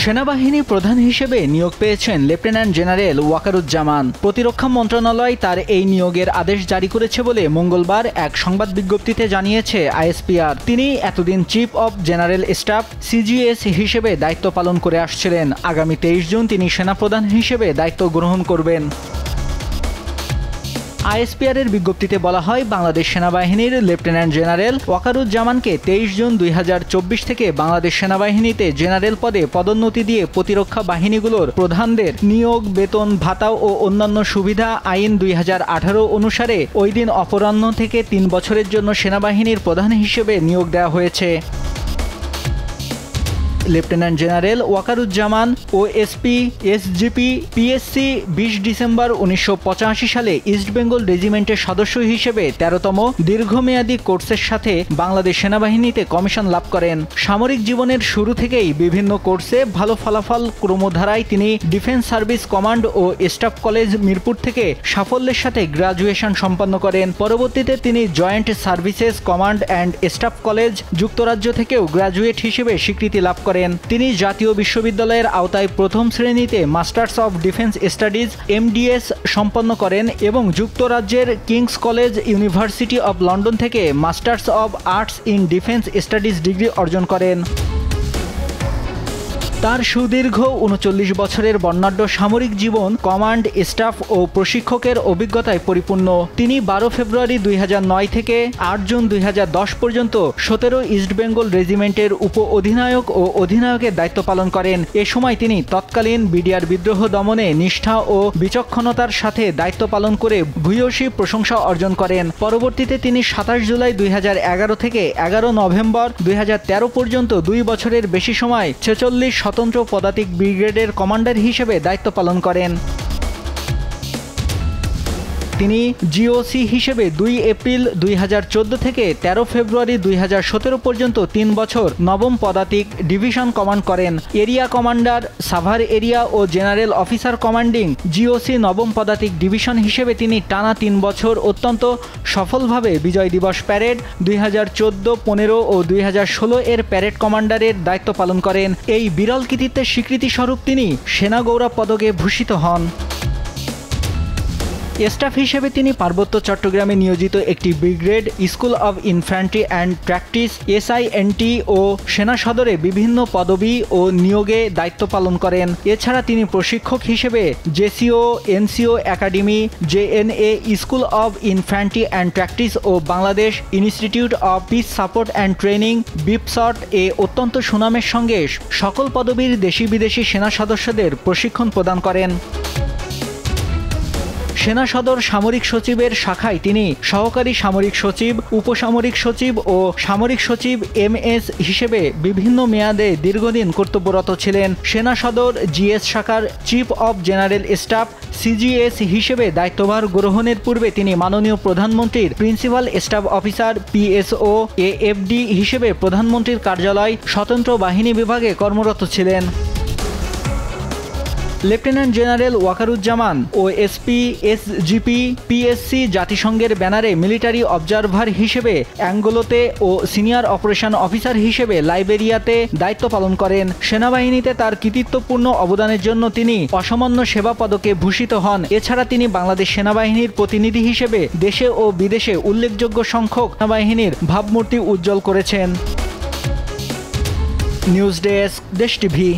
সেনাবাহিনী প্রধান হিসেবে নিয়োগ পেয়েছেন লেফটেন্যান্ট জেনারেল ওয়াকারুজ্জামান। প্রতিরক্ষা মন্ত্রণালয় তার এই নিয়োগের আদেশ জারি করেছে বলে মঙ্গলবার এক সংবাদ বিজ্ঞপ্তিতে জানিয়েছে আইএসপিআর। তিনি এতদিন chief of general staff CGS হিসেবে দায়িত্ব পালন করে আসছিলেন। আগামী 23 জুন তিনি সেনাপ্রধান হিসেবে দায়িত্ব গ্রহণ করবেন। আইএসপিআর এর বিজ্ঞপ্তিতে বলা হয়, বাংলাদেশ সেনাবাহিনীর লেফটেন্যান্ট জেনারেল ওয়াকারুজ্জামানকে 23 জুন 2024 থেকে বাংলাদেশ সেনাবাহিনীতে জেনারেল পদে পদোন্নতি দিয়ে প্রতিরক্ষা বাহিনীগুলোর প্রধানদের নিয়োগ, বেতন, ভাতা ও অন্যান্য সুবিধা আইন 2018 অনুসারে ওই দিন অপরাহ্ন থেকে 3 বছরের জন্য সেনাবাহিনীর প্রধান হিসেবে নিয়োগ দেওয়া হয়েছে। Lieutenant general Wakeruzzaman OSP SGP PSC 20 December 1985 সালে ইস্ট বেঙ্গল রেজিমেন্টের সদস্য হিসেবে 13তম দীর্ঘমেয়াদী কোর্সের সাথে বাংলাদেশ সেনাবাহিনীতে কমিশন লাভ করেন। সামরিক জীবনের শুরু থেকেই বিভিন্ন কোর্সে ভালো ফলাফল ক্রমধারায় তিনি ডিফেন্স সার্ভিস কমান্ড ও স্টাফ কলেজ মিরপুর থেকে সাফল্যের সাথে গ্রাজুয়েশন সম্পন্ন করেন। পরবর্তীতে তিনি joint services command and staff college যুক্তরাজ্য থেকেও গ্রাজুয়েট হিসেবে স্বীকৃতি লাভ করেন। তিনি জাতীয় বিশ্ববিদ্যালয়ের আওতায় প্রথম শ্রেণীতে masters of defence studies MDS সম্পন্ন করেন এবং যুক্তরাজ্যের King's College University of London থেকে masters of arts in defence studies degree অর্জন করেন। তার সুদীর্ঘ 39 বছরের বর্ণাঢ্য সামরিক জীবন কমান্ড, স্টাফ ও প্রশিক্ষকের অভিজ্ঞতায় পরিপূর্ণ। তিনি 12 ফেব্রুয়ারি 2009 থেকে 8 জুন 2010 পর্যন্ত 17 ইস্ট বেঙ্গল রেজিমেন্টের উপ অধিনায়ক ও অধিনায়কের দায়িত্ব পালন করেন। এ সময় তিনি তৎকালীন বিডিআর বিদ্রোহ দমনে নিষ্ঠা ও বিচক্ষণতার সাথে দায়িত্ব পালন করে ভূয়সী প্রশংসা অর্জন করেন। পরবর্তীতে তিনি 27 জুলাই 2011 থেকে 11 নভেম্বর 2013 পর্যন্ত 2 বছরের বেশি সময় 46 স্বতন্ত্র পদাতিক ব্রিগেডের কমান্ডার হিসেবে দায়িত্ব পালন করেন। তিনি জিওসি হিসেবে 2 এপ্রিল 2014 থেকে 13 ফেব্রুয়ারি 2017 পর্যন্ত 3 বছর নবম পদাতিক ডিভিশন কমান্ড করেন। এরিয়া কমান্ডার, সাভার এরিয়া ও জেনারেল অফিসার কমান্ডিং জিওসি নবম পদাতিক ডিভিশন হিসেবে তিনি টানা 3 বছর অত্যন্ত সফলভাবে বিজয় দিবস প্যারেড, 2014, 15 ও 2016 এর প্যারেড কমান্ডারের দায়িত্ব পালন করেন। এই বিরল কৃতিত্বের স্বীকৃতিস্বরূপ তিনি সেনা গৌরব পদকে ভূষিত হন। স্টাফ হিসেবে তিনি পার্বত্য চট্টগ্রামে নিয়োজিত একটি brigade, School of Infantry and Practice SINT ও সেনা সদরে বিভিন্ন পদবি ও নিয়োগে দায়িত্ব পালন করেন। এছাড়া তিনি প্রশিক্ষক হিসেবে JCO, NCO academy, JNA School of Infantry and Practice ও Bangladesh Institute of Peace Support and Training BIPSOT এ অত্যন্ত সুনামের সঙ্গে সকল পদবীর দেশি বিদেশি সেনা সদস্যদের প্রশিক্ষণ প্রদান করেন। সেনা সদর সামরিক সচিবের শাখায় তিনি সহকারী সামরিক সচিব, উপসামরিক সচিব ও সামরিক সচিব এমএস হিসেবে বিভিন্ন মেয়াদে দীর্ঘদিন কর্তব্যরত ছিলেন। সেনা সদর জিএস শাখার chief of general staff CGS হিসেবে দায়িত্বভার গ্রহণের পূর্বে তিনি মাননীয় প্রধানমন্ত্রীর principal staff officer PSO AFD হিসেবে প্রধানমন্ত্রীর কার্যালয় স্বতন্ত্র বাহিনী বিভাগে কর্মরত ছিলেন। Lieutenant general Wakeruzzaman OSP SGP PSC জাতিসংঘের ব্যানারে মিলিটারি অবজারভার হিসেবে অ্যাঙ্গোলাতে ও সিনিয়র অপারেশন অফিসার হিসেবে লাইবেরিয়াতে দায়িত্ব পালন করেন। সেনাবাহিনীতে তার কৃতিত্বপূর্ণ অবদানের জন্য তিনি অসামান্য সেবা পদকে ভূষিত হন। এছাড়া তিনি বাংলাদেশ সেনাবাহিনীর প্রতিনিধি হিসেবে দেশে ও বিদেশে উল্লেখযোগ্য সংখ্যক সেনাবাহিনীর ভাবমূর্তি উজ্জ্বল করেছেন। নিউজ ডেস্ক, দেশ টিভি।